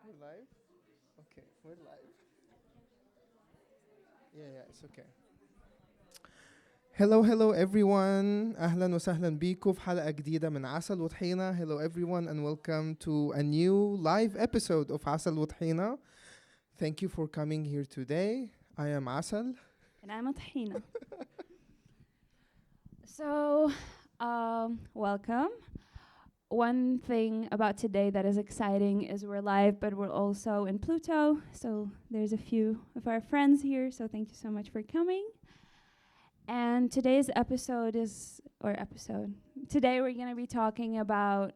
We're live? Okay, we're live. Yeah, it's okay. Hello everyone. أهلا وسهلا بيكم في حلقة جديدة من عسل وطحينة. Hello everyone and welcome to a new live episode of عسل وطحينة. Thank you for coming here today. I am Asal. And I'm Tahina. So, welcome. One thing about today that is exciting is we're live, but we're also in Pluto. So there's a few of our friends here. So thank you so much for coming. And today's today we're going to be talking about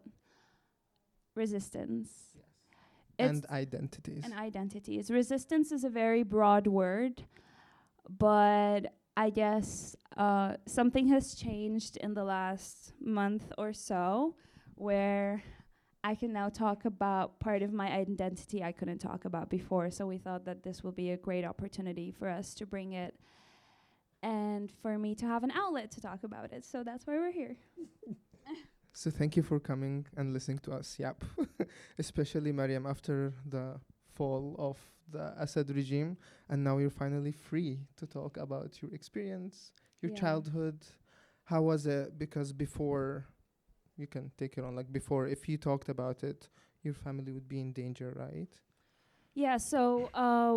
resistance. And identities. And identities. Resistance is a very broad word, but I guess something has changed in the last month or so where I can now talk about part of my identity I couldn't talk about before. So we thought that this will be a great opportunity for us to bring it and for me to have an outlet to talk about it. So that's why we're here. So thank you for coming and listening to us. Yep. Especially Mariam after the fall of the Assad regime, and now you're finally free to talk about your experience, your childhood. How was it? Because before, you can take it on, like before, if you talked about it, your family would be in danger, right? Yeah, so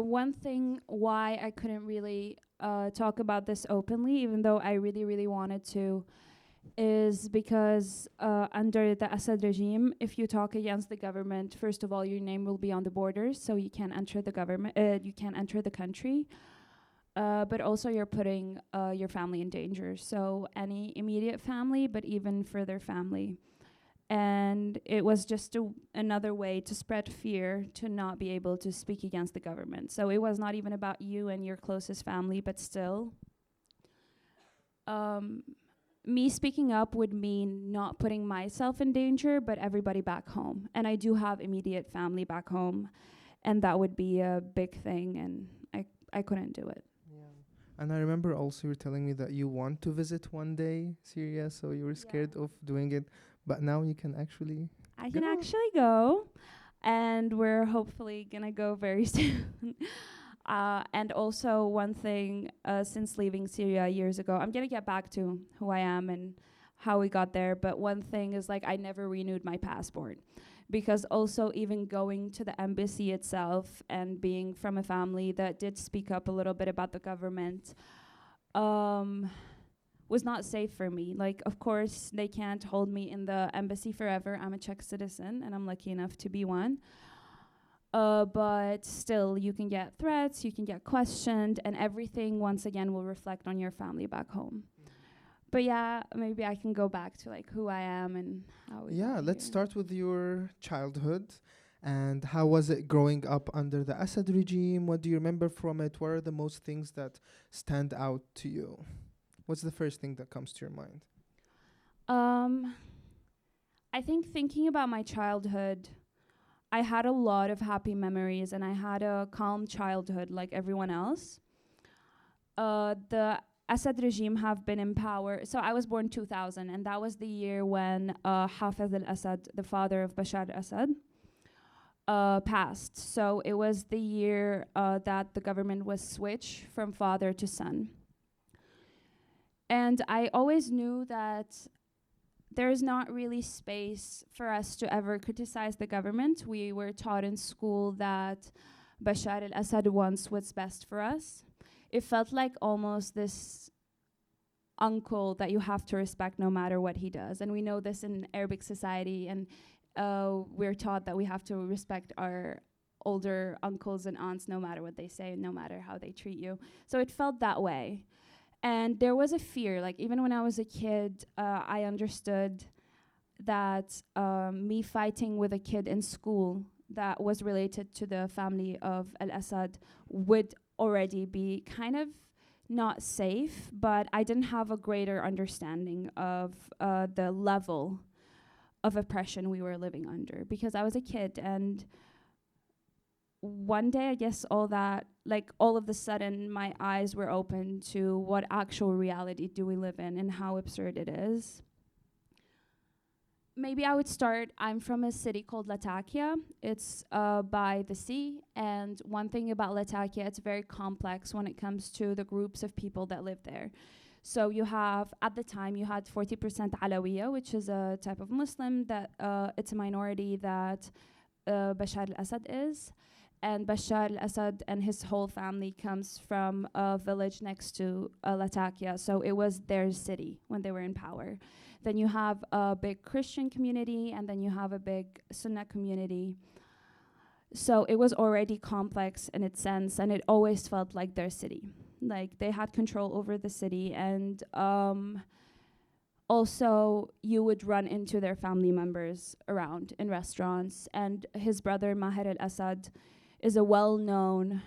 one thing why I couldn't really talk about this openly, even though I really, really wanted to, is because under the Assad regime, if you talk against the government, first of all, your name will be on the borders, so you can't enter the government, you can't enter the country. But also you're putting your family in danger. So any immediate family, but even further family. And it was just another way to spread fear to not be able to speak against the government. So it was not even about you and your closest family, but still. Me speaking up would mean not putting myself in danger, but everybody back home. And I do have immediate family back home, and that would be a big thing, and I couldn't do it. And I remember also you were telling me that you want to visit one day Syria, so you were scared of doing it, but now you can actually I can actually go, and we're hopefully gonna go very soon. And also one thing, since leaving Syria years ago, I'm gonna get back to who I am and how we got there, but one thing is like I never renewed my passport. Because also even going to the embassy itself and being from a family that did speak up a little bit about the government was not safe for me. Like, of course, they can't hold me in the embassy forever. I'm a Czech citizen, and I'm lucky enough to be one. But still, you can get threats, you can get questioned, and everything, once again, will reflect on your family back home. But yeah, maybe I can go back to like who I am and how. Let's start with your childhood. And how was it growing up under the Assad regime? What do you remember from it? What are the most things that stand out to you? What's the first thing that comes to your mind? I think thinking about my childhood, I had a lot of happy memories and I had a calm childhood like everyone else. The Assad regime have been in power. So I was born 2000, and that was the year when Hafez al-Assad, the father of Bashar al-Assad, passed. So it was the year that the government was switched from father to son. And I always knew that there's not really space for us to ever criticize the government. We were taught in school that Bashar al-Assad wants what's best for us. It felt like almost this uncle that you have to respect no matter what he does. And we know this in Arabic society, and we're taught that we have to respect our older uncles and aunts no matter what they say, no matter how they treat you. So it felt that way. And there was a fear, like even when I was a kid, I understood that me fighting with a kid in school that was related to the family of al-Assad would already be kind of not safe, but I didn't have a greater understanding of the level of oppression we were living under because I was a kid. And one day, I guess all of a sudden, my eyes were open to what actual reality do we live in and how absurd it is. maybe I would start. I'm from a city called Latakia. It's by the sea. And one thing about Latakia, it's very complex when it comes to the groups of people that live there. So you have, at the time, you had 40% Alawiya, which is a type of Muslim that it's a minority that Bashar al-Assad is. And Bashar al-Assad and his whole family comes from a village next to Latakia. So it was their city when they were in power. Then you have a big Christian community, and then you have a big Sunnah community. So it was already complex in its sense, and it always felt like their city. Like they had control over the city, and also you would run into their family members around in restaurants. And his brother Maher al-Assad is a well-known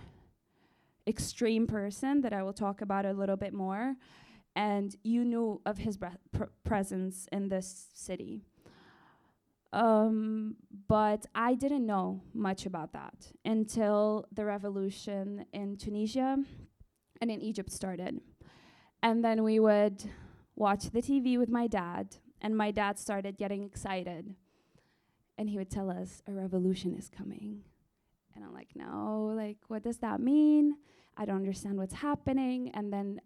extreme person that I will talk about a little bit more. And you knew of his presence in this city. But I didn't know much about that until the revolution in Tunisia and in Egypt started. And then we would watch the TV with my dad, and my dad started getting excited. And he would tell us, a revolution is coming. And I'm like, no, like, what does that mean? I don't understand what's happening. And then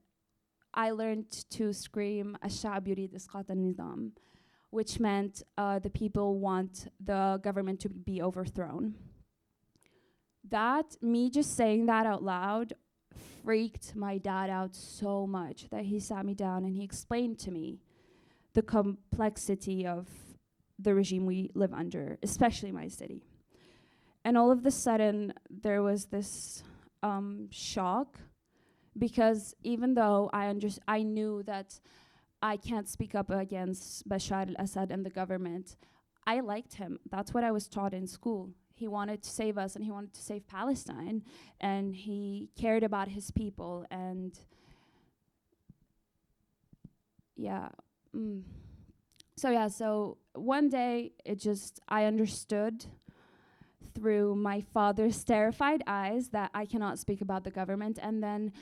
I learned to scream, الشعب يريد إسقاط النظام, which meant the people want the government to be overthrown. That, me just saying that out loud, freaked my dad out so much that he sat me down and he explained to me the complexity of the regime we live under, especially my city. And all of a sudden, there was this shock, because even though I knew that I can't speak up against Bashar al-Assad and the government, I liked him. That's what I was taught in school. He wanted to save us, and he wanted to save Palestine, and he cared about his people. And so one day I understood through my father's terrified eyes that I cannot speak about the government. And then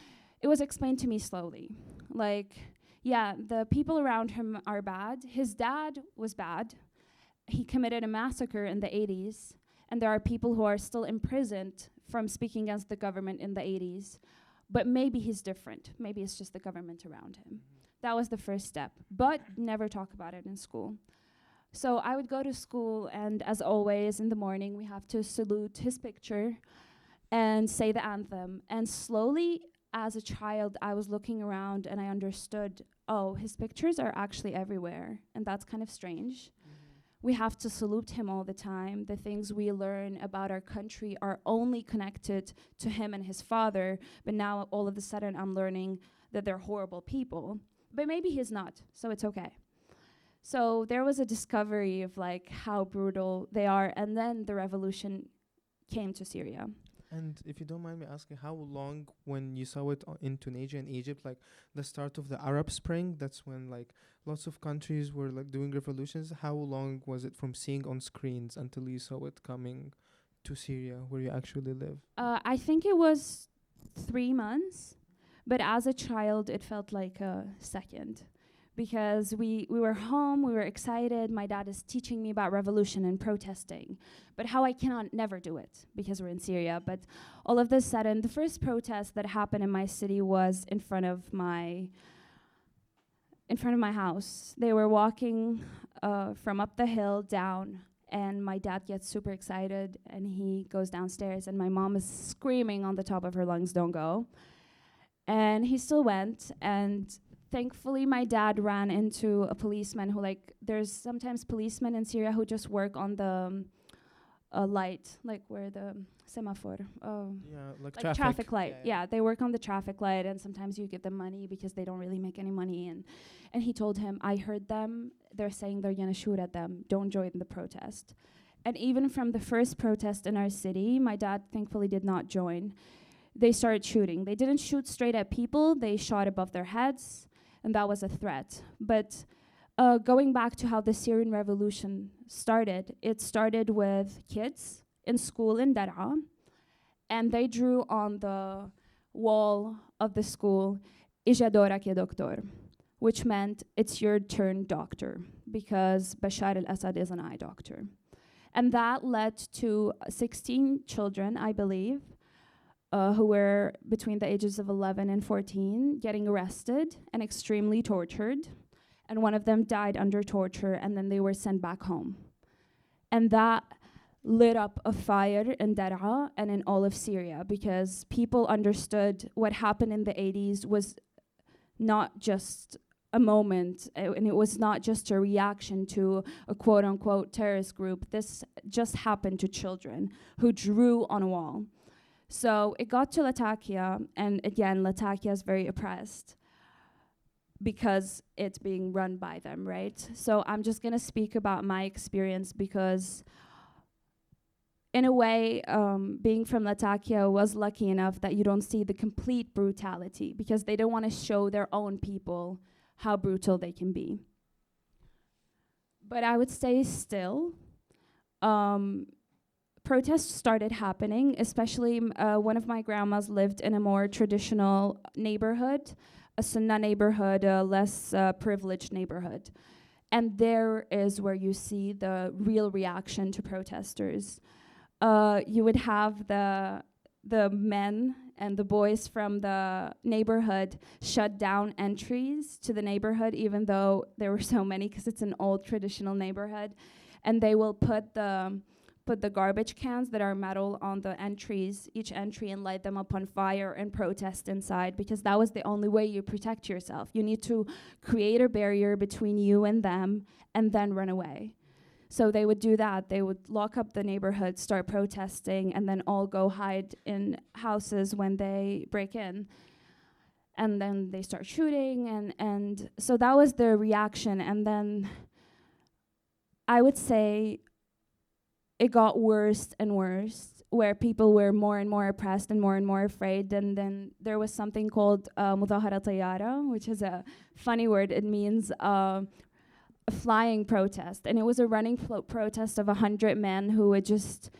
it was explained to me slowly. Like, yeah, the people around him are bad. His dad was bad. He committed a massacre in the 80s. And there are people who are still imprisoned from speaking against the government in the 80s. But maybe he's different. Maybe it's just the government around him. That was the first step. But never talk about it in school. So I would go to school, and as always, in the morning, we have to salute his picture and say the anthem. And slowly, as a child, I was looking around and I understood, oh, his pictures are actually everywhere. And that's kind of strange. We have to salute him all the time. The things we learn about our country are only connected to him and his father. But now, all of a sudden, I'm learning that they're horrible people. But maybe he's not, so it's okay. So there was a discovery of like how brutal they are, and then the revolution came to Syria. And if you don't mind me asking, how long when you saw it in Tunisia and Egypt, like the start of the Arab Spring, that's when like lots of countries were like doing revolutions, how long was it from seeing on screens until you saw it coming to Syria where you actually live? I think it was 3 months, but as a child it felt like a second. Because we were home, we were excited. My dad is teaching me about revolution and protesting, but how I cannot never do it because we're in Syria. But all of a sudden, the first protest that happened in my city was in front of my house. They were walking from up the hill down, and my dad gets super excited, and he goes downstairs, and my mom is screaming on the top of her lungs, "Don't go!" And he still went, and thankfully, my dad ran into a policeman who, like, there's sometimes policemen in Syria who just work on the light, like where the semaphore. Like traffic light. Yeah, they work on the traffic light, and sometimes you give them money because they don't really make any money. And he told him, I heard them. They're saying they're going to shoot at them. Don't join the protest. And even from the first protest in our city, my dad thankfully did not join. They started shooting. They didn't shoot straight at people. They shot above their heads. And that was a threat. But going back to how the Syrian revolution started, it started with kids in school in Daraa, and they drew on the wall of the school, "Ija dorak ya doktor," which meant it's your turn, doctor, because Bashar al-Assad is an eye doctor. And that led to 16 children, I believe, who were between the ages of 11 and 14, getting arrested and extremely tortured. And one of them died under torture, and then they were sent back home. And that lit up a fire in Daraa and in all of Syria, because people understood what happened in the 80s was not just a moment, and it was not just a reaction to a quote-unquote terrorist group. This just happened to children who drew on a wall. So it got to Latakia, and again, Latakia is very oppressed because it's being run by them, right? So I'm just gonna speak about my experience, because in a way, being from Latakia was lucky enough that you don't see the complete brutality, because they don't wanna show their own people how brutal they can be. But I would say still, protests started happening, especially one of my grandmas lived in a more traditional neighborhood, a Sunnah neighborhood, a less privileged neighborhood. And there is where you see the real reaction to protesters. You would have the men and the boys from the neighborhood shut down entries to the neighborhood, even though there were so many, because it's an old traditional neighborhood. And they will put the garbage cans that are metal on the entries, each entry, and light them up on fire and protest inside, because that was the only way you protect yourself. You need to create a barrier between you and them and then run away. So they would do that. They would lock up the neighborhood, start protesting, and then all go hide in houses when they break in. And then they start shooting, and so that was the reaction. And then I would say it got worse and worse, where people were more and more oppressed and more afraid. And then there was something called Mudahara Tayara, which is a funny word. It means a flying protest. And it was a running protest of 100 men who would just,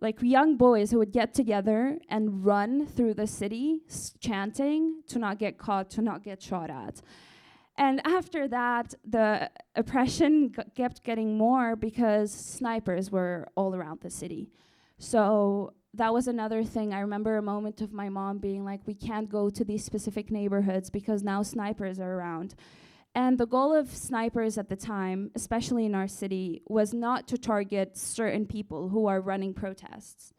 like young boys who would get together and run through the city chanting to not get caught, to not get shot at. And after that, the oppression kept getting more because snipers were all around the city. So that was another thing. I remember a moment of my mom being like, we can't go to these specific neighborhoods because now snipers are around. And the goal of snipers at the time, especially in our city, was not to target certain people who are running protests.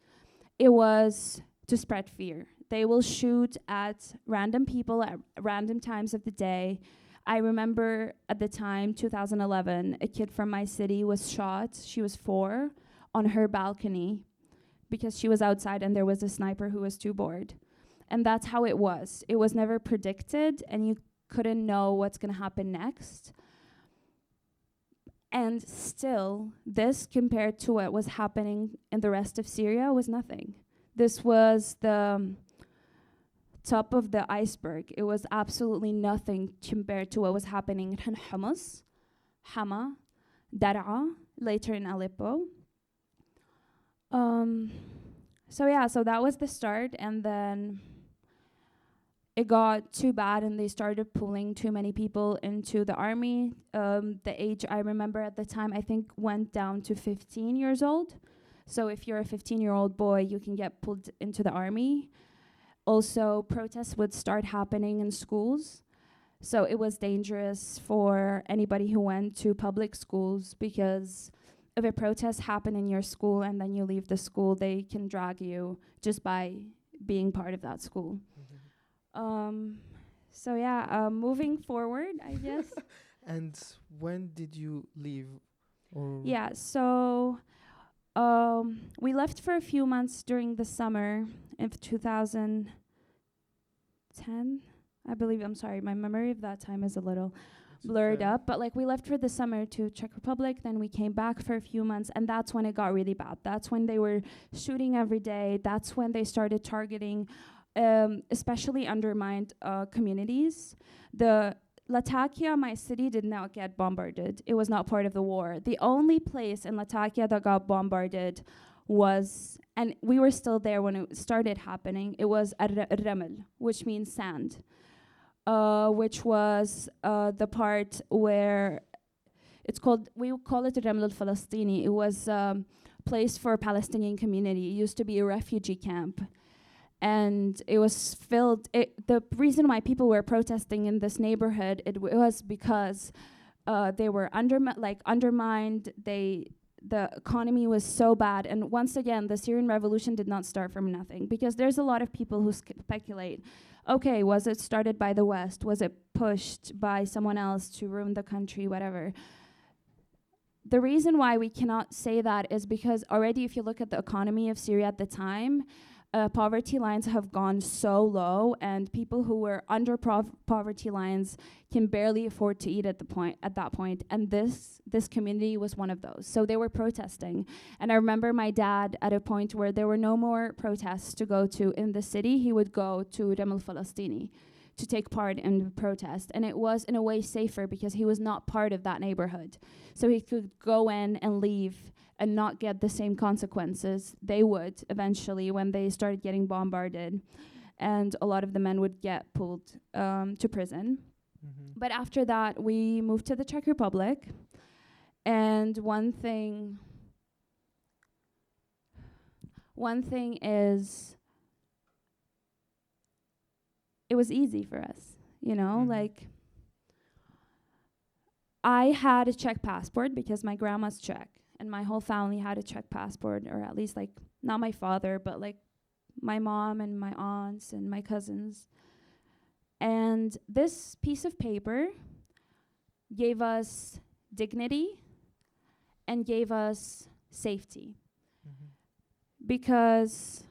It was to spread fear. They will shoot at random people at random times of the day. I remember at the time, 2011, a kid from my city was shot. She was 4 on her balcony because she was outside and there was a sniper who was too bored. And that's how it was. It was never predicted, and you couldn't know what's going to happen next. And still, this compared to what was happening in the rest of Syria was nothing. This was the top of the iceberg. It was absolutely nothing compared to what was happening in Homs, Hama, Daraa, later in Aleppo. So that was the start, and then it got too bad and they started pulling too many people into the army. The age I remember at the time, I think, went down to 15 years old. So if you're a 15-year-old boy, you can get pulled into the army. Also, protests would start happening in schools. So it was dangerous for anybody who went to public schools, because if a protest happened in your school and then you leave the school, they can drag you just by being part of that school. Moving forward, I guess. And when did you leave? Or Yeah, so we left for a few months during the summer of 2010, I believe. I'm sorry, my memory of that time is a little blurred up, but like we left for the summer to Czech Republic, then we came back for a few months, and that's when it got really bad. That's when they were shooting every day. That's when they started targeting especially undermined communities. The Latakia, my city, did not get bombarded. It was not part of the war. The only place in Latakia that got bombarded was, and we were still there when it started happening, it was Ramel, which means sand. which was the part where we call it Raml al-Falastini. It was place for Palestinian community. It used to be a refugee camp. And it was filled, the reason why people were protesting in this neighborhood, it was because they were undermined, the economy was so bad. And once again, the Syrian revolution did not start from nothing, because there's a lot of people who speculate, okay, was it started by the West? Was it pushed by someone else to ruin the country, whatever? The reason why we cannot say that is because already if you look at the economy of Syria at the time, poverty lines have gone so low, and people who were under poverty lines can barely afford to eat at that point. And this community was one of those. So they were protesting. And I remember my dad at a point where there were no more protests to go to in the city, he would go to Ram al-Falastini to take part in the protest. And it was in a way safer because he was not part of that neighborhood. So he could go in and leave and not get the same consequences they would eventually when they started getting bombarded. And a lot of the men would get pulled to prison. Mm-hmm. But after that, we moved to the Czech Republic. And one thing is, it was easy for us, you know, like I had a Czech passport because my grandma's Czech. And my whole family had a Czech passport, or at least like, not my father, but like my mom and my aunts and my cousins. And this piece of paper gave us dignity and gave us safety. Mm-hmm. Because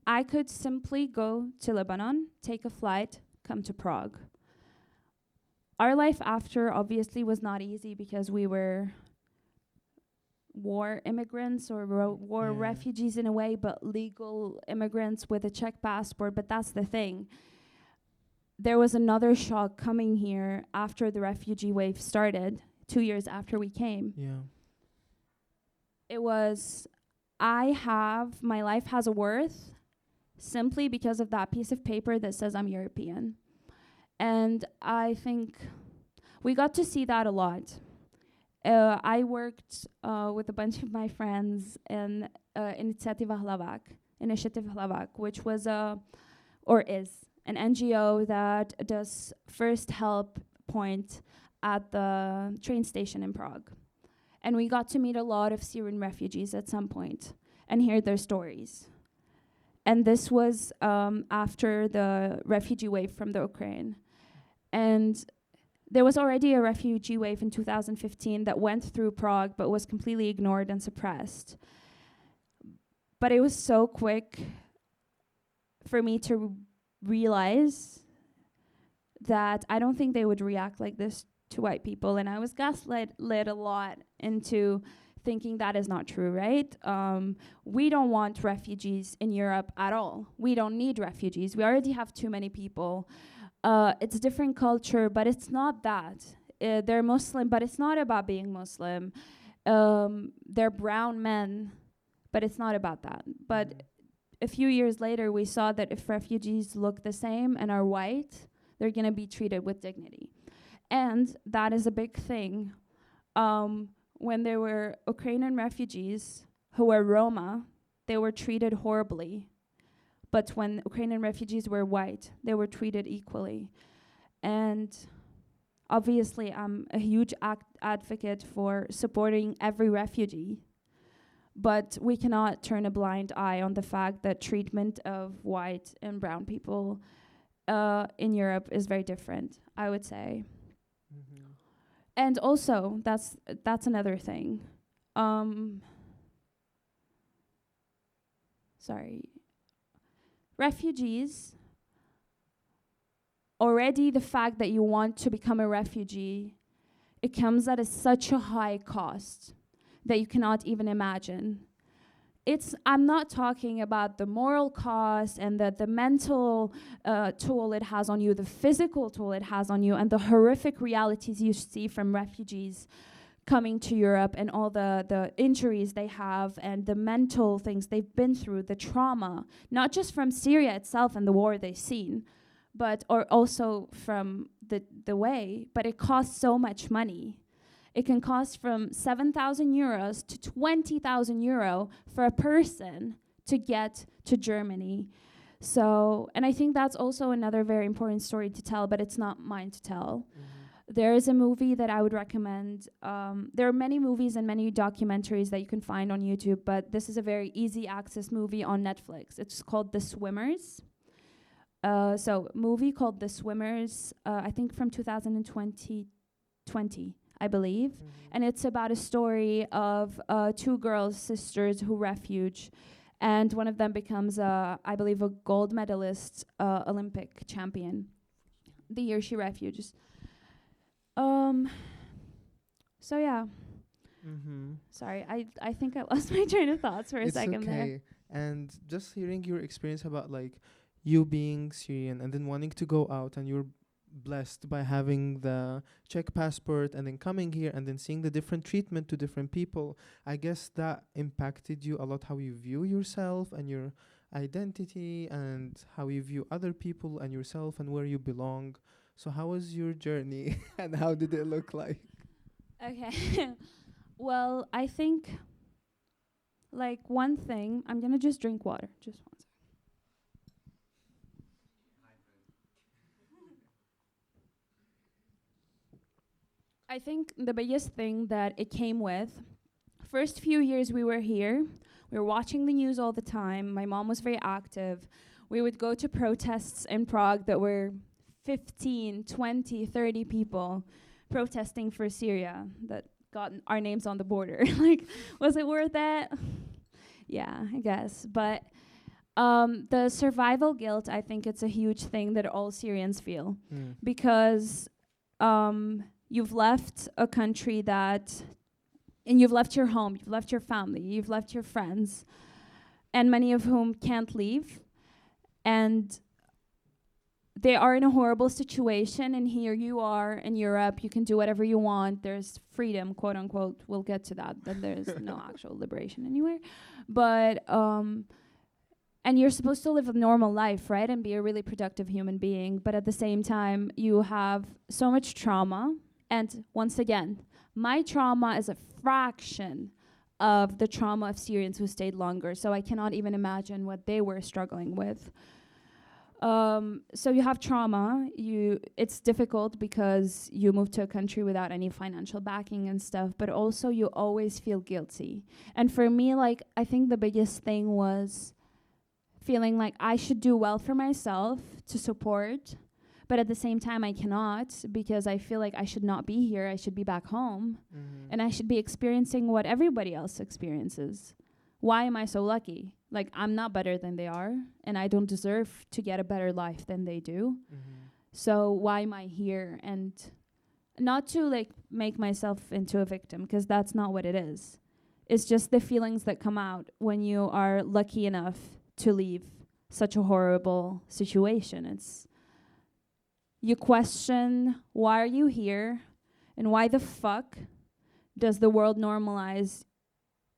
I could simply go to Lebanon, take a flight, come to Prague. Our life after obviously was not easy because we were war immigrants or war refugees in a way, but legal immigrants with a Czech passport. But that's the thing. There was another shock coming here after the refugee wave started, 2 years after we came. Yeah. It was, my life has a worth simply because of that piece of paper that says I'm European. And I think we got to see that a lot. I worked with a bunch of my friends in Initiative Hlavak, which was is an NGO that does first help point at the train station in Prague. And we got to meet a lot of Syrian refugees at some point and hear their stories. And this was after the refugee wave from the Ukraine. And there was already a refugee wave in 2015 that went through Prague but was completely ignored and suppressed. But it was so quick for me to realize that I don't think they would react like this to white people. And I was gaslit a lot into thinking that is not true, right? We don't want refugees in Europe at all. We don't need refugees. We already have too many people. It's a different culture, but it's not that. They're Muslim, but it's not about being Muslim. They're brown men, but it's not about that. But a few years later, we saw that if refugees look the same and are white, they're going to be treated with dignity. And that is a big thing. When there were Ukrainian refugees who were Roma, they were treated horribly. But when Ukrainian refugees were white, they were treated equally. And obviously, I'm a huge advocate for supporting every refugee. But we cannot turn a blind eye on the fact that treatment of white and brown people in Europe is very different, I would say. Mm-hmm. And also, that's another thing. Refugees, already the fact that you want to become a refugee, it comes at such a high cost that you cannot even imagine. I'm not talking about the moral cost and the mental toll it has on you, the physical toll it has on you, and the horrific realities you see from refugees coming to Europe and all the injuries they have and the mental things they've been through, the trauma, not just from Syria itself and the war they've seen, but or also from the way, but it costs so much money. It can cost from 7,000 euros to 20,000 euro for a person to get to Germany. So, and I think that's also another very important story to tell, but it's not mine to tell. There is a movie that I would recommend. There are many movies and many documentaries that you can find on YouTube, but this is a very easy access movie on Netflix. It's called The Swimmers. So, movie called The Swimmers, I think from 2020, I believe. And it's about a story of two girls, sisters, who refuge. And one of them becomes, I believe, a gold medalist, Olympic champion, the year she refuges. So yeah. Sorry, I think I lost my train of thoughts for a second there. And just hearing your experience about like you being Syrian and then wanting to go out, and you're blessed by having the Czech passport and then coming here and then seeing the different treatment to different people, I guess that impacted you a lot, how you view yourself and your identity and how you view other people and yourself and where you belong. So how was your journey and how did it look like? Okay. Well, I think like one thing, I'm going to just drink water. Just one second. I think the biggest thing that it came with, first few years we were here, we were watching the news all the time. My mom was very active. We would go to protests in Prague that were 15, 20, 30 people protesting for Syria that got our names on the border. Like, was it worth it? Yeah, I guess. But the survival guilt, I think it's a huge thing that all Syrians feel. Because you've left a country and you've left your home, you've left your family, you've left your friends, and many of whom can't leave. And they are in a horrible situation, and here you are in Europe, you can do whatever you want, there's freedom, quote unquote, we'll get to that, but there's no actual liberation anywhere. But, and you're supposed to live a normal life, right, and be a really productive human being, but at the same time, you have so much trauma, and once again, my trauma is a fraction of the trauma of Syrians who stayed longer, so I cannot even imagine what they were struggling with. So you have trauma, it's difficult because you move to a country without any financial backing and stuff, but also you always feel guilty. And for me, like, I think the biggest thing was feeling like I should do well for myself to support, but at the same time I cannot, because I feel like I should not be here, I should be back home, and I should be experiencing what everybody else experiences. Why am I so lucky? Like, I'm not better than they are, and I don't deserve to get a better life than they do. So why am I here? And not to like make myself into a victim, because that's not what it is. It's just the feelings that come out when you are lucky enough to leave such a horrible situation. It's, you question, why are you here? And why the fuck does the world normalize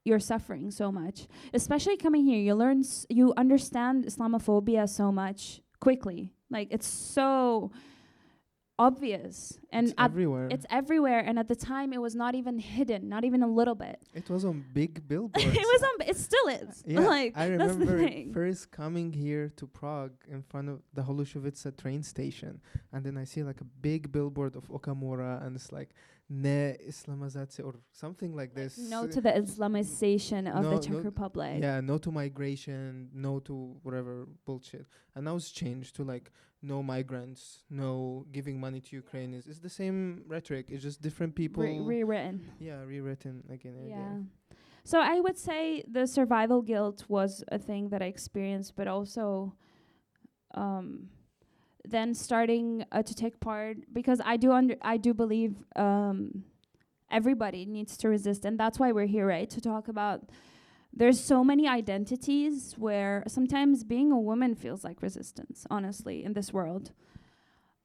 your suffering so much? Especially coming here, you learn, you understand Islamophobia so much quickly. Like, it's so obvious, and it's everywhere. It's everywhere, and at the time, it was not even hidden, not even a little bit. It was on big billboards. It still is. Yeah, like, I that's the remember thing. first coming here to Prague in front of the Holoshovice train station, and then I see like a big billboard of Okamura, and it's like Ne Islamizace or something like this. No to the Islamization of the Czech Republic. Yeah, no to migration, no to whatever bullshit. And now it's changed to like no migrants, no giving money to Ukrainians. It's the same rhetoric. It's just different people. Rewritten. Yeah, rewritten again and again. So I would say the survival guilt was a thing that I experienced, but also then starting to take part, because I do believe everybody needs to resist, and that's why we're here, right? To talk about, there's so many identities where sometimes being a woman feels like resistance, honestly, in this world.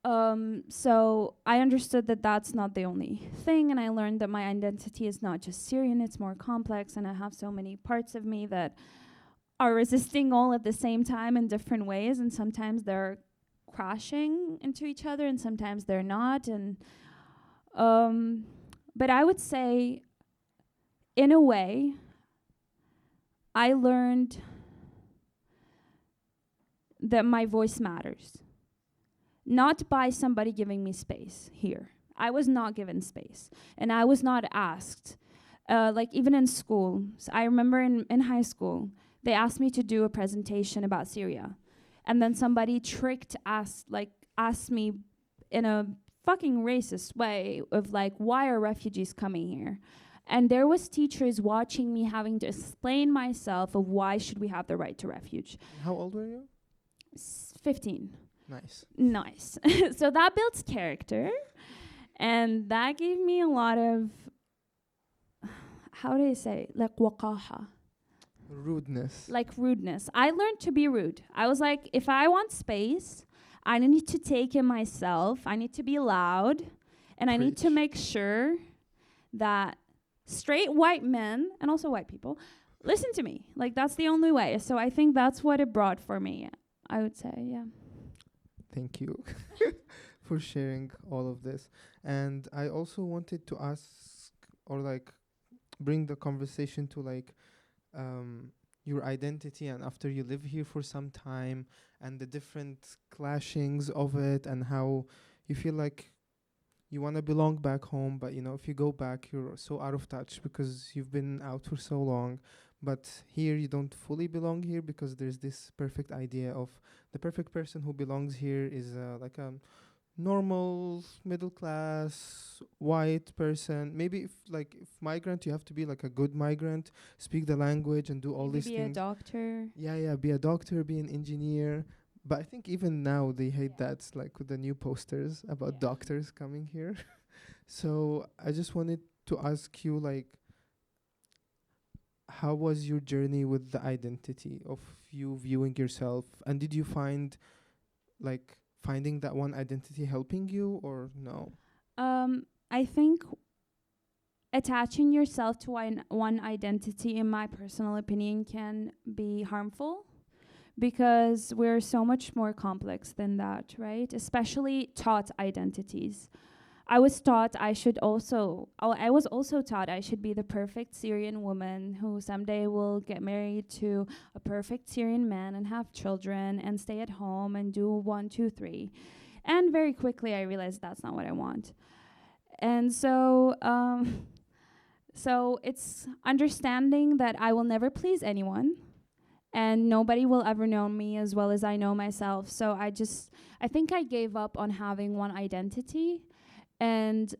So I understood that that's not the only thing, and I learned that my identity is not just Syrian, it's more complex, and I have so many parts of me that are resisting all at the same time in different ways, and sometimes they're crashing into each other, and sometimes they're not. And but I would say, in a way, I learned that my voice matters, not by somebody giving me space here. I was not given space, and I was not asked. Like even in school, so I remember in high school, they asked me to do a presentation about Syria, and then somebody asked me in a fucking racist way of like, why are refugees coming here? And there was teachers watching me having to explain myself of why should we have the right to refuge. How old were you? 15. Nice. So that builds character, and that gave me a lot of, how do you say, like waqaha. Rudeness. I learned to be rude. I was like, if I want space, I need to take it myself. I need to be loud, and I need to make sure that straight white men, and also white people, listen to me. Like, that's the only way. So I think that's what it brought for me, I would say, yeah. Thank you for sharing all of this. And I also wanted to ask, or like bring the conversation to like your identity, and after you live here for some time, and the different clashings of it, and how you feel like you want to belong back home, but you know, if you go back, you're so out of touch because you've been out for so long. But here you don't fully belong here, because there's this perfect idea of the perfect person who belongs here is like a normal middle class white person. Maybe if migrant, you have to be like a good migrant, speak the language and do all Maybe these things. Be a doctor. Yeah, be a doctor, be an engineer. But I think even now they hate that, like with the new posters about doctors coming here. So I just wanted to ask you, like, how was your journey with the identity of you viewing yourself? And did you find, like, finding that one identity helping you, or no? I think attaching yourself to one identity, in my personal opinion, can be harmful, because we're so much more complex than that, right? Especially taught identities. I was also taught I should be the perfect Syrian woman who someday will get married to a perfect Syrian man and have children and stay at home and do 1, 2, 3. And very quickly I realized that's not what I want. And so it's understanding that I will never please anyone, and nobody will ever know me as well as I know myself. So I think I gave up on having one identity. And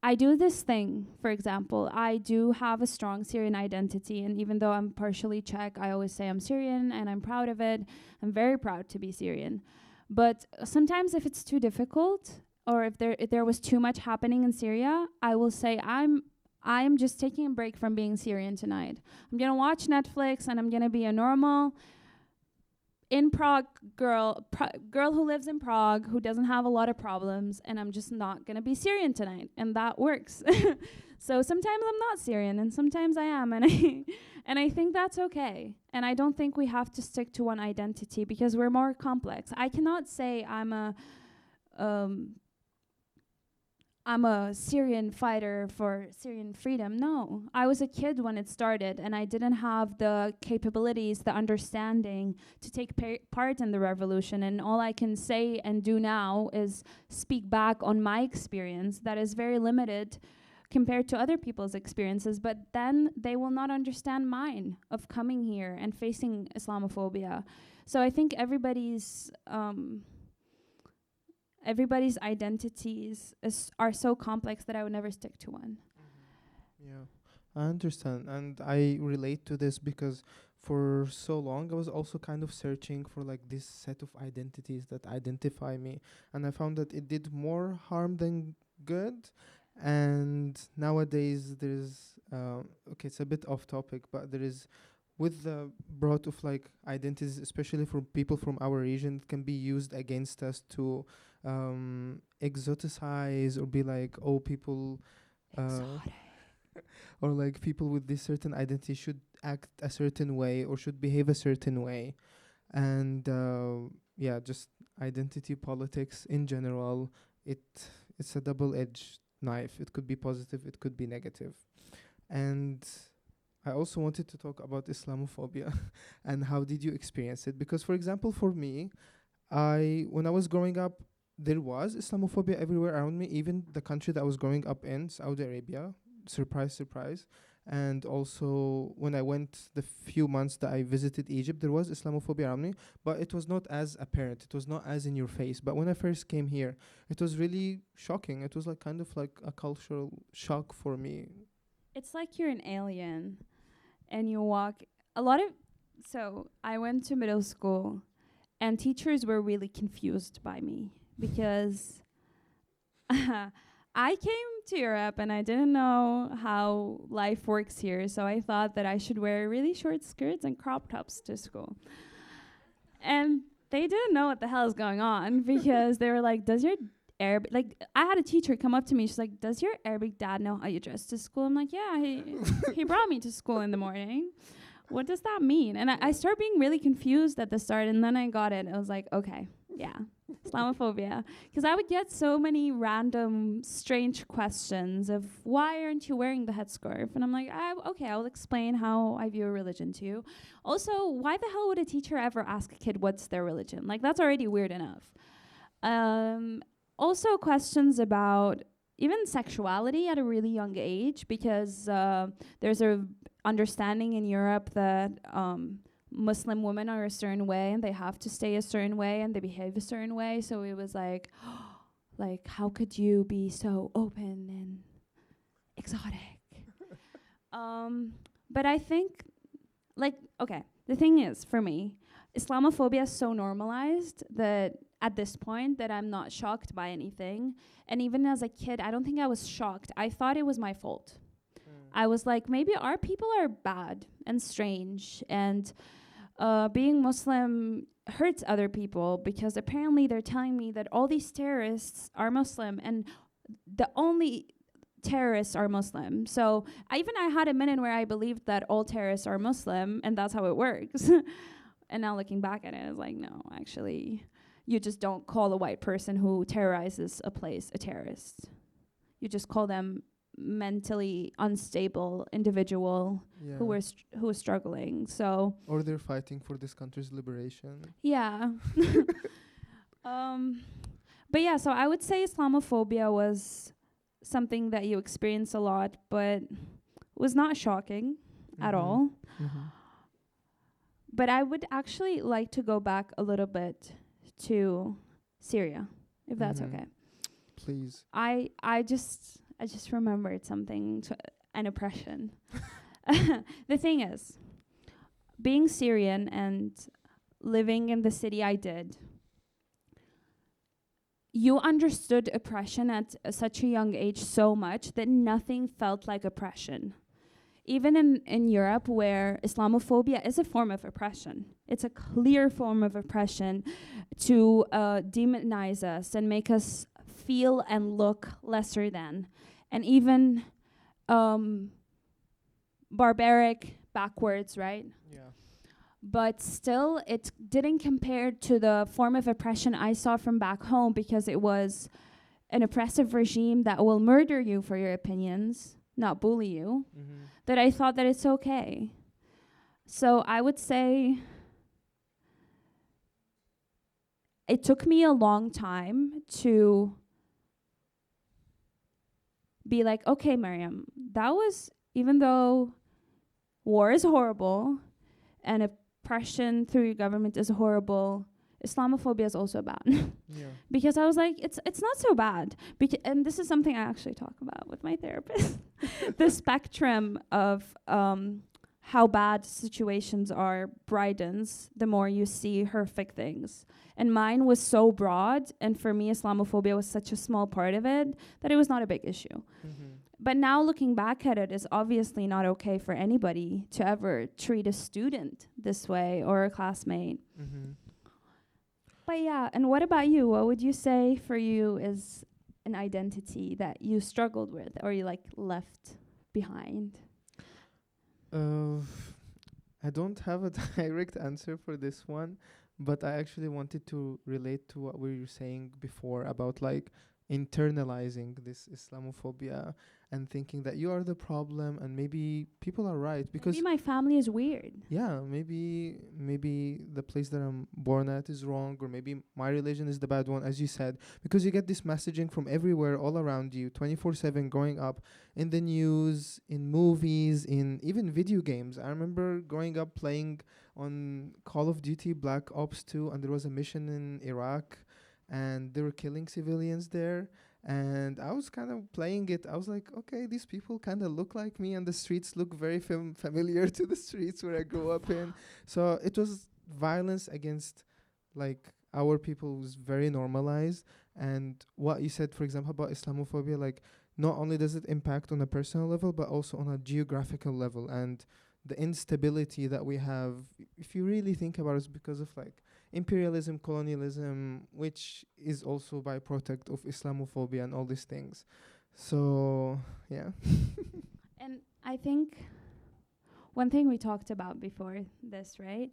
I do this thing, for example, I do have a strong Syrian identity, and even though I'm partially Czech, I always say I'm Syrian, and I'm proud of it. I'm very proud to be Syrian. But sometimes if it's too difficult, or if there was too much happening in Syria, I will say I'm just taking a break from being Syrian tonight. I'm gonna watch Netflix, and I'm gonna be a normal in Prague girl who lives in Prague, who doesn't have a lot of problems, and I'm just not gonna be Syrian tonight, and that works. So sometimes I'm not Syrian, and sometimes I am, and I think that's okay. And I don't think we have to stick to one identity, because we're more complex. I cannot say I'm a Syrian fighter for Syrian freedom. No, I was a kid when it started, and I didn't have the capabilities, the understanding to take part in the revolution. And all I can say and do now is speak back on my experience that is very limited compared to other people's experiences. But then they will not understand mine of coming here and facing Islamophobia. So I think everybody's identities are so complex that I would never stick to one. Yeah, I understand. And I relate to this because for so long I was also kind of searching for like this set of identities that identify me. And I found that it did more harm than good. And nowadays there's, okay, it's a bit off topic, but there is, with the broad of like identities, especially for people from our region, it can be used against us to exoticize or be like, oh, people or like people with this certain identity should act a certain way or should behave a certain way. And yeah, just identity politics in general. It it's a double-edged knife. It could be positive, it could be negative. And I also wanted to talk about Islamophobia and how did you experience it? Because, for example, for me, when I was growing up, there was Islamophobia everywhere around me, even the country that I was growing up in, Saudi Arabia. Surprise, surprise. And also, when I went the few months that I visited Egypt, there was Islamophobia around me, but it was not as apparent. It was not as in your face. But when I first came here, it was really shocking. It was like kind of like a cultural shock for me. It's like you're an alien and you walk a lot of so I went to middle school and teachers were really confused by me because I came to Europe and I didn't know how life works here, so I thought that I should wear really short skirts and crop tops to school. And they didn't know what the hell is going on because they were like, does your Arabic, like, I had a teacher come up to me, she's like, does your Arabic dad know how you dress to school? I'm like, yeah, he brought me to school in the morning. What does that mean? And I started being really confused at the start, and then I got it. I was like, okay, yeah, Islamophobia. Because I would get so many random, strange questions of, why aren't you wearing the headscarf? And I'm like, okay, I'll explain how I view a religion to you. Also, why the hell would a teacher ever ask a kid what's their religion? Like, that's already weird enough. Also, questions about even sexuality at a really young age, because there's a understanding in Europe that Muslim women are a certain way and they have to stay a certain way and they behave a certain way. So it was like, like, how could you be so open and exotic? But I think, like, okay, the thing is, for me, Islamophobia is so normalized that at this point that I'm not shocked by anything. And even as a kid, I don't think I was shocked. I thought it was my fault. I was like, maybe our people are bad and strange, and being Muslim hurts other people because apparently they're telling me that all these terrorists are Muslim and the only terrorists are Muslim. So I had a minute where I believed that all terrorists are Muslim and that's how it works. And now looking back at it, I was like, no, actually, you just don't call a white person who terrorizes a place a terrorist. You just call them mentally unstable individual who is struggling. So, or they're fighting for this country's liberation. Yeah. But yeah, so I would say Islamophobia was something that you experience a lot, but was not shocking at all. But I would actually like to go back a little bit to Syria, if that's okay. Please. I just remembered something, an oppression. The thing is, being Syrian and living in the city I did, you understood oppression at such a young age so much that nothing felt like oppression. Even in Europe, where Islamophobia is a form of oppression, it's a clear form of oppression to demonize us and make us feel and look lesser than, and even barbaric, backwards, right? Yeah. But still, it didn't compare to the form of oppression I saw from back home, because it was an oppressive regime that will murder you for your opinions, not bully you, that I thought that it's okay. So I would say it took me a long time to be like, okay, Mariam, that was, even though war is horrible and oppression through your government is horrible, Islamophobia is also bad. Because I was like, it's not so bad. And this is something I actually talk about with my therapist. The spectrum of how bad situations are brightens the more you see horrific things. And mine was so broad, and for me, Islamophobia was such a small part of it that it was not a big issue. But now looking back at it, it's obviously not okay for anybody to ever treat a student this way or a classmate. But yeah, and what about you? What would you say for you is an identity that you struggled with or you like left behind? I don't have a direct answer for this one, But I actually wanted to relate to what we were saying before about like internalizing this Islamophobia and thinking that you are the problem, and maybe people are right because Maybe my family is weird. yeah, maybe the place that I'm born at is wrong, or maybe my religion is the bad one, as you said, because you get this messaging from everywhere, all around you, 24/7, growing up, in the news, in movies, in even video games. I remember growing up playing on Call of Duty Black Ops 2, and there was a mission in Iraq, and they were killing civilians there. And I was kind of playing it. I was like, okay, these people kind of look like me, and the streets look very familiar to the streets where I grew up in. So it was violence against like our people was very normalized. And what you said, for example, about Islamophobia, like not only does it impact on a personal level, but also on a geographical level. And the instability that we have, if you really think about it, is because of like imperialism, colonialism, which is also byproduct of Islamophobia and all these things. So, yeah. And I think one thing we talked about before this, right?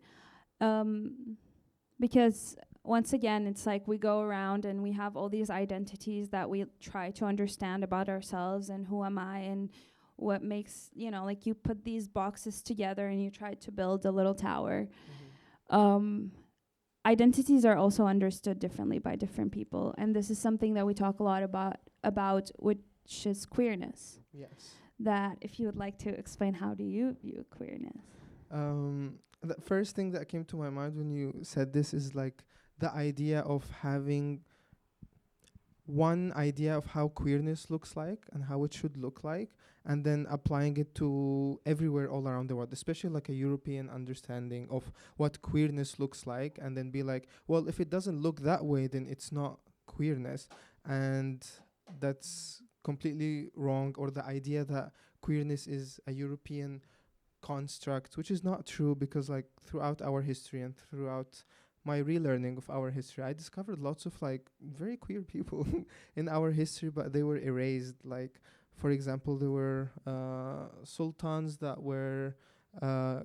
Because once again, it's like we go around and we have all these identities that we try to understand about ourselves, and who am I, and what makes, like you put these boxes together and you try to build a little tower. Identities are also understood differently by different people, and this is something that we talk a lot about, which is queerness. Yes. That if you would like to explain, how do you view queerness? The first thing that came to my mind when you said this is like the idea of having one idea of how queerness looks like and how it should look like, and then applying it to everywhere all around the world, especially like a European understanding of what queerness looks like, and then be like, well, if it doesn't look that way, then it's not queerness. And that's completely wrong. Or the idea that queerness is a European construct, which is not true, because like throughout our history and throughout my relearning of our history, I discovered lots of like very queer people in our history, but they were erased. Like, for example, there were sultans that were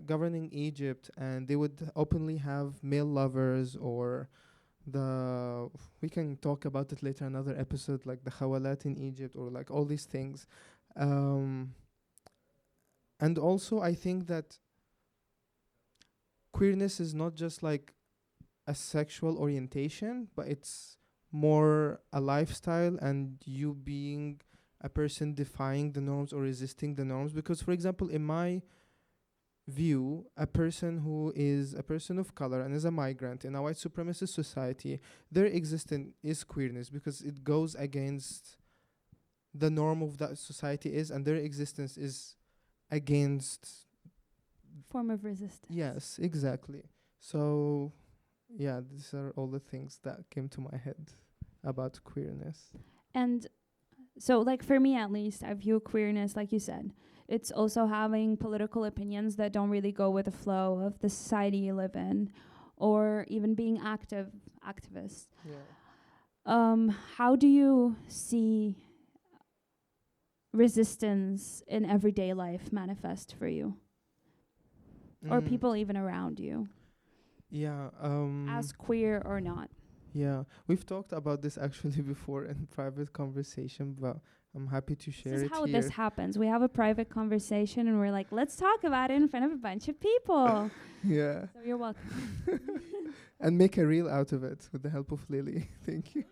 governing Egypt, and they would openly have male lovers, or we can talk about it later, another episode, like the khawalat in Egypt, or like all these things. And also, I think that queerness is not just like a sexual orientation, but it's more a lifestyle, and you being a person defying the norms or resisting the norms. Because, for example, in my view, a person who is a person of color and is a migrant in a white supremacist society, their existence is queerness, because it goes against the norm of that society is, and their existence is against Form of resistance. Yes, exactly. So, yeah, these are all the things that came to my head about queerness. And so, like, for me at least, I view queerness, like you said, it's also having political opinions that don't really go with the flow of the society you live in, or even being activist. Yeah. How do you see resistance in everyday life manifest for you? Or people even around you? Yeah. As queer or not? Yeah, we've talked about this actually before in private conversation, but I'm happy to share This it is how here. this happens. We have a private conversation and we're like, let's talk about it in front of a bunch of people. Yeah. So you're welcome. And make a reel out of it with the help of Lily. Thank you.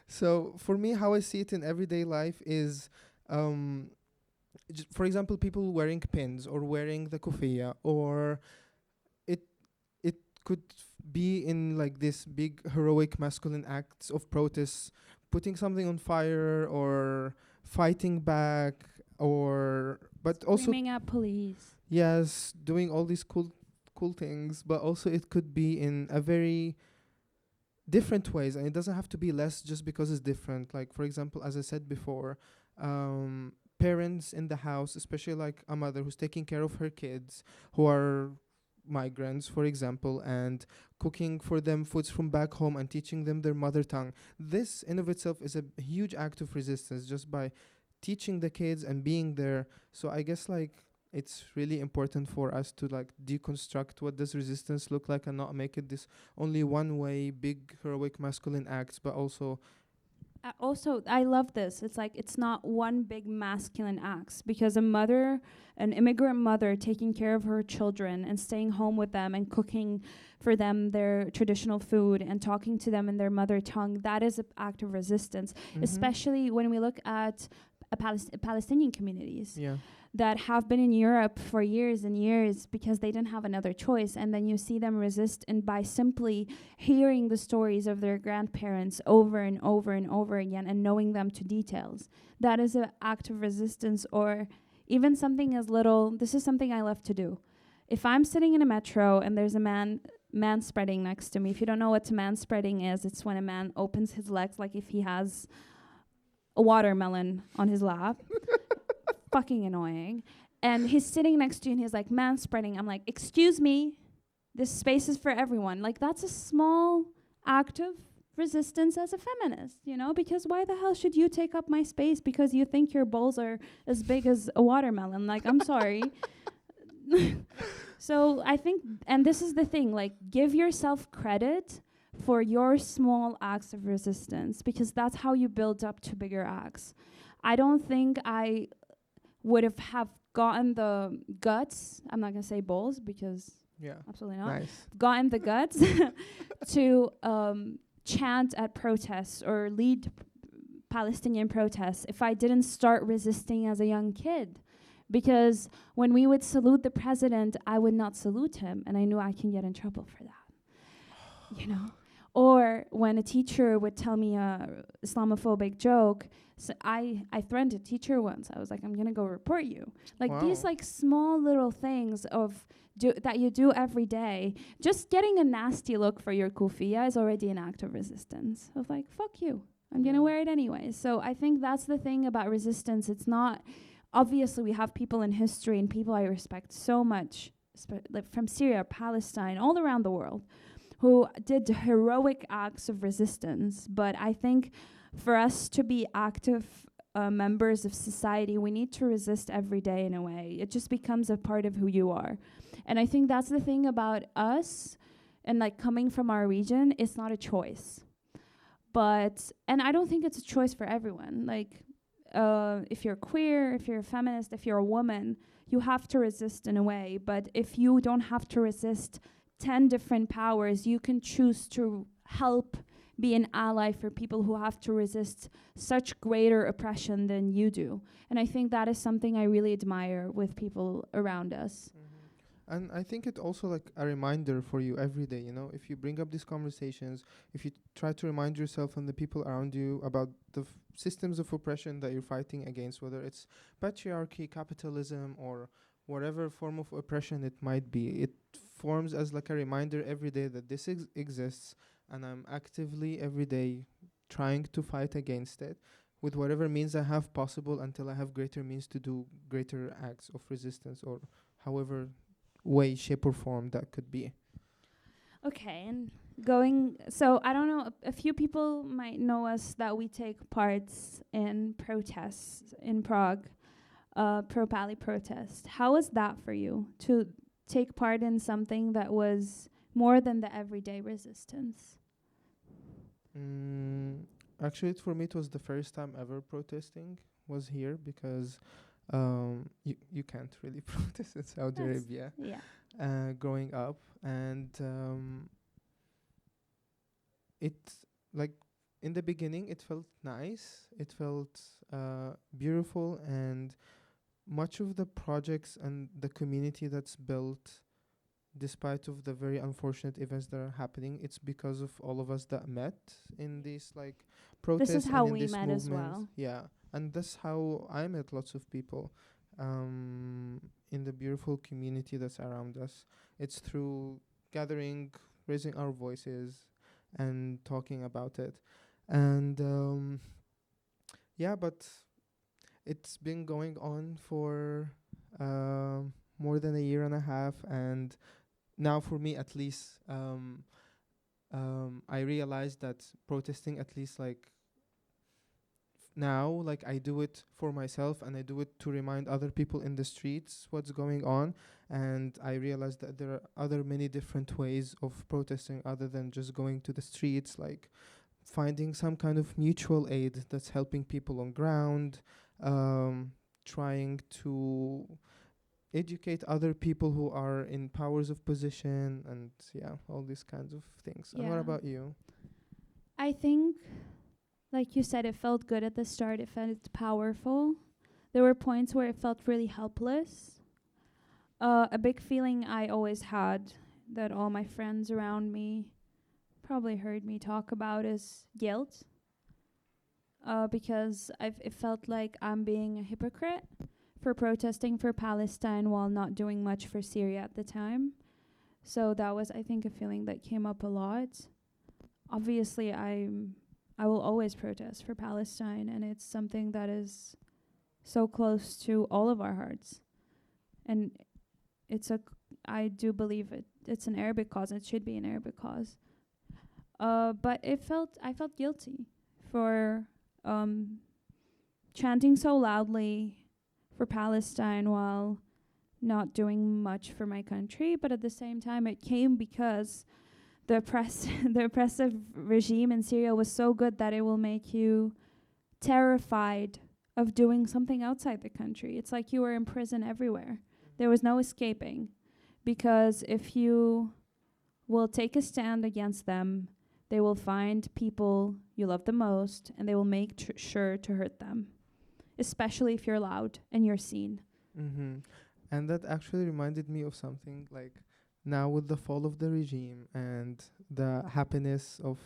So for me, how I see it in everyday life is, for example, people wearing pins or wearing the kufiya, or it could be in like this big heroic masculine acts of protest, putting something on fire or fighting back, or but also Screaming at police. yes, doing all these cool things. But also it could be in a very different ways, and it doesn't have to be less just because it's different. Like, for example, as I said before, parents in the house, especially like a mother who's taking care of her kids who are migrants, for example, and cooking for them foods from back home and teaching them their mother tongue. This in of itself is a huge act of resistance, just by teaching the kids and being there. So I guess like it's really important for us to like deconstruct what does resistance look like and not make it this only one way big heroic masculine acts, but Also, I love this. It's like it's not one big masculine act, because a mother, an immigrant mother, taking care of her children and staying home with them and cooking for them their traditional food and talking to them in their mother tongue, that is an act of resistance. Especially when we look at Palestinian communities. Yeah. That have been in Europe for years and years because they didn't have another choice. And then you see them resist, and by simply hearing the stories of their grandparents over and over and over again and knowing them to details, that is an act of resistance. Or even something as little, this is something I love to do. If I'm sitting in a metro and there's a man spreading next to me, if you don't know what man spreading is, it's when a man opens his legs like if he has a watermelon on his lap. Fucking annoying. And he's sitting next to you and he's like, man spreading. I'm like, excuse me, this space is for everyone. Like, that's a small act of resistance as a feminist, you know, because why the hell should you take up my space because you think your balls are as big as a watermelon? Like, I'm sorry. So I think, and this is the thing, like, give yourself credit for your small acts of resistance, because that's how you build up to bigger acts. I don't think I would have gotten the guts, I'm not going to say balls because absolutely not, gotten the guts to chant at protests or lead Palestinian protests if I didn't start resisting as a young kid. Because when we would salute the president, I would not salute him, and I knew I can get in trouble for that, you know? Or when a teacher would tell me a Islamophobic joke, so I threatened a teacher once. I was like, I'm going to go report you. Like these like small little things of that you do every day. Just getting a nasty look for your kufiya is already an act of resistance. Of like, fuck you. I'm going to wear it anyway. So I think that's the thing about resistance. It's not, obviously we have people in history and people I respect so much, like from Syria, Palestine, all around the world, who did heroic acts of resistance. But I think for us to be active members of society, we need to resist every day in a way. It just becomes a part of who you are. And I think that's the thing about us, and like coming from our region, it's not a choice. And I don't think it's a choice for everyone. Like, if you're queer, if you're a feminist, if you're a woman, you have to resist in a way. But if you don't have to resist 10 different powers, you can choose to help be an ally for people who have to resist such greater oppression than you do. And I think that is something I really admire with people around us. And I think it also like a reminder for you every day, you know, if you bring up these conversations, if you try to remind yourself and the people around you about the systems of oppression that you're fighting against, whether it's patriarchy, capitalism, or whatever form of oppression it might be, it forms as like a reminder every day that this exists, and I'm actively every day trying to fight against it with whatever means I have possible until I have greater means to do greater acts of resistance, or however way, shape, or form that could be. Okay, and so I don't know, a few people might know us that we take parts in protests in Prague, pro-Pali protest. How was that for you, to take part in something that was more than the everyday resistance? Actually, for me, it was the first time ever protesting was here, because you can't really protest in Saudi Arabia. Growing up, and it like in the beginning it felt nice, it felt beautiful, and much of the projects and the community that's built, despite of the very unfortunate events that are happening, it's because of all of us that met in these like protests. This is how we met as well. Yeah, and that's how I met lots of people in the beautiful community that's around us. It's through gathering, raising our voices, and talking about it. And but it's been going on for more than a year and a half, and now for me at least, I realized that protesting, at least like now, like, I do it for myself, and I do it to remind other people in the streets what's going on. And I realized that there are other many different ways of protesting other than just going to the streets, like finding some kind of mutual aid that's helping people on ground, trying to educate other people who are in powers of position, and yeah, all these kinds of things. And what Yeah. about you? I think, like you said, it felt good at the start. It felt powerful. There were points where it felt really helpless. A big feeling I always had that all my friends around me probably heard me talk about is guilt. Because it felt like I'm being a hypocrite for protesting for Palestine while not doing much for Syria at the time. So that was, I think, a feeling that came up a lot. Obviously, I will always protest for Palestine, and it's something that is so close to all of our hearts. And I do believe it's an Arabic cause. It should be an Arabic cause. But I felt guilty for chanting so loudly for Palestine while not doing much for my country. But at the same time, it came because the oppressive regime in Syria was so good that it will make you terrified of doing something outside the country. It's like you were in prison everywhere. There was no escaping, because if you will take a stand against them, they will find people you love the most, and they will make sure to hurt them, especially if you're loud and you're seen. Mm-hmm. And that actually reminded me of something, like now with the fall of the regime and the happiness of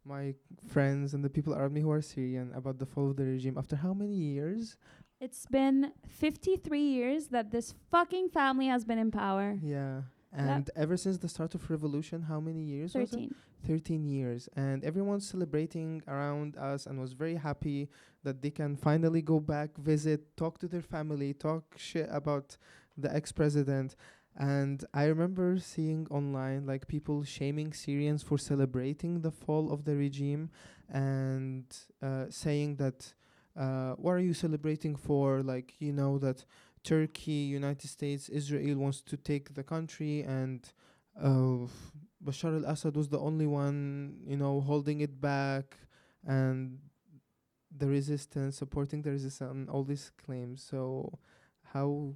my friends and the people around me who are Syrian about the fall of the regime. After how many years? It's been 53 years that this fucking family has been in power. Yeah. And ever since the start of revolution, how many years 13. was it? 13 years. And everyone's celebrating around us and was very happy that they can finally go back, visit, talk to their family, talk shit about the ex-president. And I remember seeing online like people shaming Syrians for celebrating the fall of the regime and saying that what are you celebrating for? Like, you know, that Turkey, United States, Israel wants to take the country, and Bashar al-Assad was the only one, you know, holding it back, and the resistance, supporting the resistance, and all these claims. So how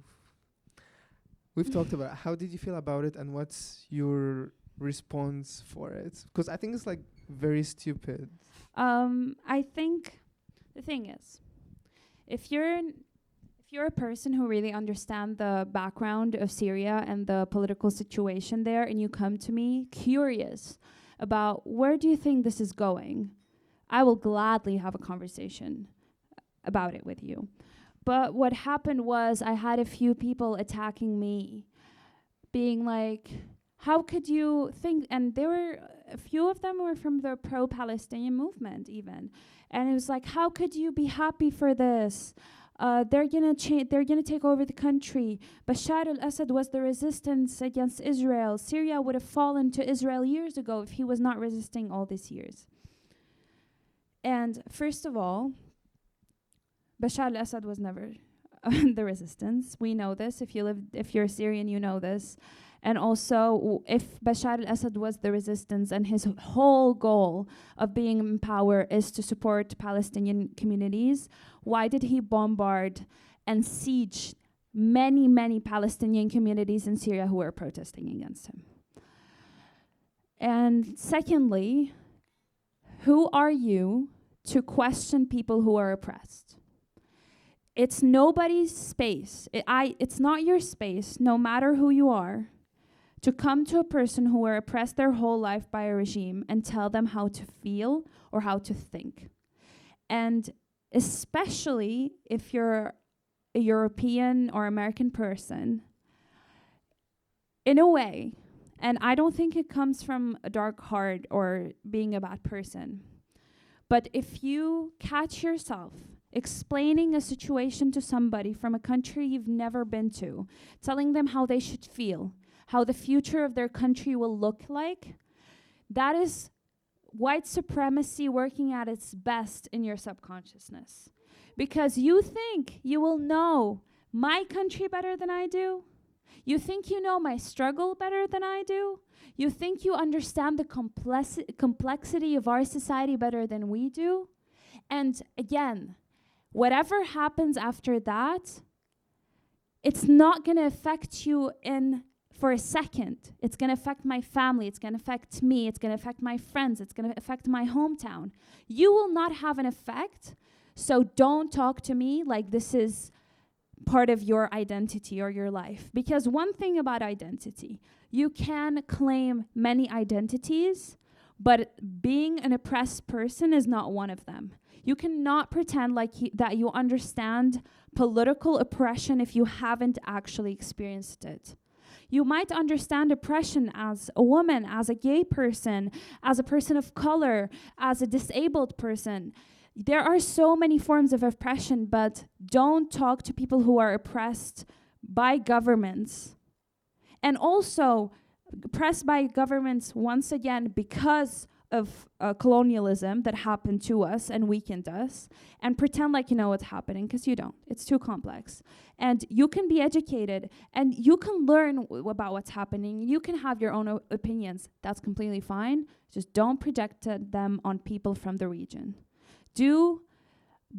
we've talked about it. How did you feel about it, and what's your response for it? Because I think it's like very stupid. I think the thing is, if you're a person who really understands the background of Syria and the political situation there, and you come to me curious about where do you think this is going, I will gladly have a conversation about it with you. But what happened was I had a few people attacking me, being like, how could you think? And there were a few of them were from the pro-Palestinian movement even. And it was like, how could you be happy for this? They're gonna take over the country. Bashar al-Assad was the resistance against Israel. Syria would have fallen to Israel years ago if he was not resisting all these years. And first of all, Bashar al-Assad was never the resistance. We know this. If you're Syrian, you know this. And also, if Bashar al-Assad was the resistance and his whole goal of being in power is to support Palestinian communities, why did he bombard and siege many, many Palestinian communities in Syria who were protesting against him? And secondly, who are you to question people who are oppressed? It's nobody's space. It's not your space, no matter who you are, to come to a person who were oppressed their whole life by a regime and tell them how to feel or how to think. And especially if you're a European or American person, in a way, and I don't think it comes from a dark heart or being a bad person, but if you catch yourself explaining a situation to somebody from a country you've never been to, telling them how they should feel, how the future of their country will look like, that is white supremacy working at its best in your subconsciousness. Because you think you will know my country better than I do. You think you know my struggle better than I do. You think you understand the complexity of our society better than we do. And again, whatever happens after that, it's not going to affect you for a second. It's going to affect my family. It's going to affect me. It's going to affect my friends. It's going to affect my hometown. You will not have an effect. So don't talk to me like this is part of your identity or your life. Because one thing about identity, you can claim many identities, but being an oppressed person is not one of them. You cannot pretend like that you understand political oppression if you haven't actually experienced it. You might understand oppression as a woman, as a gay person, as a person of color, as a disabled person. There are so many forms of oppression, but don't talk to people who are oppressed by governments. And also, oppressed by governments, once again, because of colonialism that happened to us and weakened us, and pretend like you know what's happening, because you don't. It's too complex. And you can be educated, and you can learn about what's happening. You can have your own opinions. That's completely fine. Just don't project them on people from the region. Do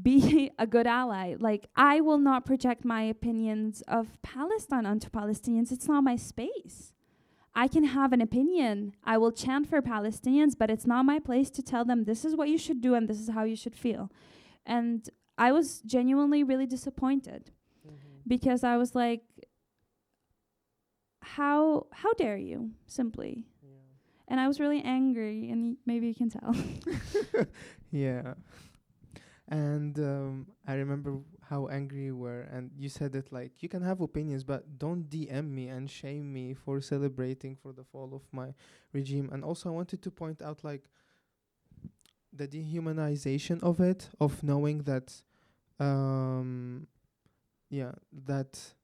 be a good ally. Like, I will not project my opinions of Palestine onto Palestinians. It's not my space. I can have an opinion. I will chant for Palestinians, but it's not my place to tell them this is what you should do and this is how you should feel. And I was genuinely really disappointed because I was like, how dare you, simply. Yeah. And I was really angry, and maybe you can tell. Yeah. And I remember how angry you were, and you said that, like, you can have opinions, but don't DM me and shame me for celebrating for the fall of my regime. And also I wanted to point out, like, the dehumanization of it, of knowing that, that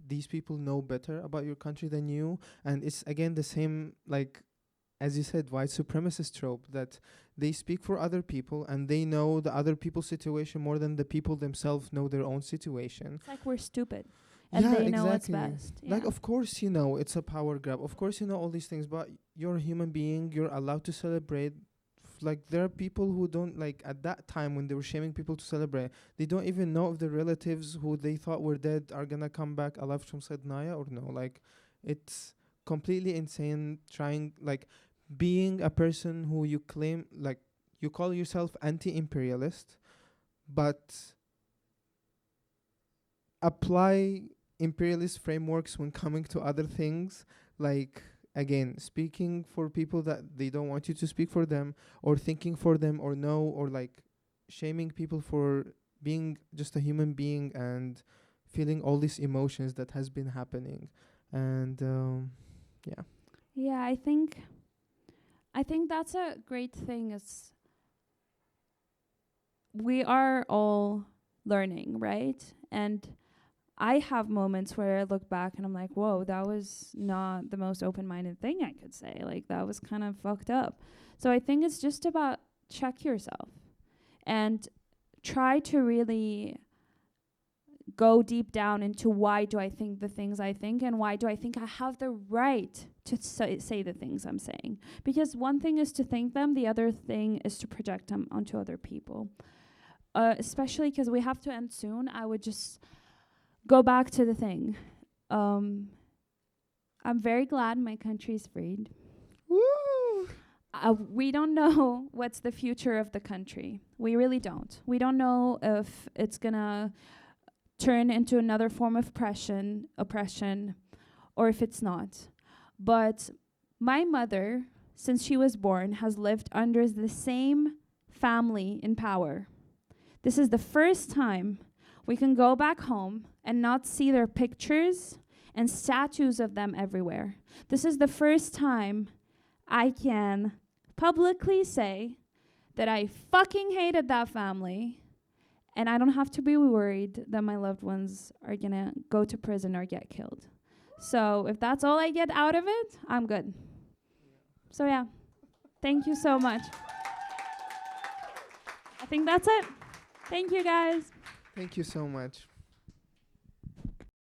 these people know better about your country than you. And it's, again, the same, like, as you said, white supremacist trope, that they speak for other people and they know the other people's situation more than the people themselves know their own situation. It's like we're stupid and they know what's exactly. best. Like, of course, you know, it's a power grab. Of course, you know all these things, but you're a human being. You're allowed to celebrate. Like, there are people who don't, like, at that time when they were shaming people to celebrate, they don't even know if the relatives who they thought were dead are gonna come back alive from Sednaya or no. Like, it's completely insane trying, like, being a person who you claim, like, you call yourself anti-imperialist, but apply imperialist frameworks when coming to other things, like, again, speaking for people that they don't want you to speak for them, or thinking for them, or no, or like shaming people for being just a human being and feeling all these emotions that has been happening. And Yeah, I think that's a great thing. Is we are all learning, right? And I have moments where I look back and I'm like, whoa, that was not the most open-minded thing I could say. Like, that was kind of fucked up. So I think it's just about check yourself and try to really go deep down into why do I think the things I think, and why do I think I have the right to say the things I'm saying. Because one thing is to think them, the other thing is to project them onto other people. Especially because we have to end soon, I would just go back to the thing. I'm very glad my country's freed. woo! We don't know what's the future of the country. We really don't. We don't know if it's gonna turn into another form of oppression, or if it's not. But my mother, since she was born, has lived under the same family in power. This is the first time we can go back home and not see their pictures and statues of them everywhere. This is the first time I can publicly say that I fucking hated that family, and I don't have to be worried that my loved ones are gonna go to prison or get killed. So if that's all I get out of it, I'm good. So yeah, thank you so much. I think that's it. Thank you, guys. Thank you so much.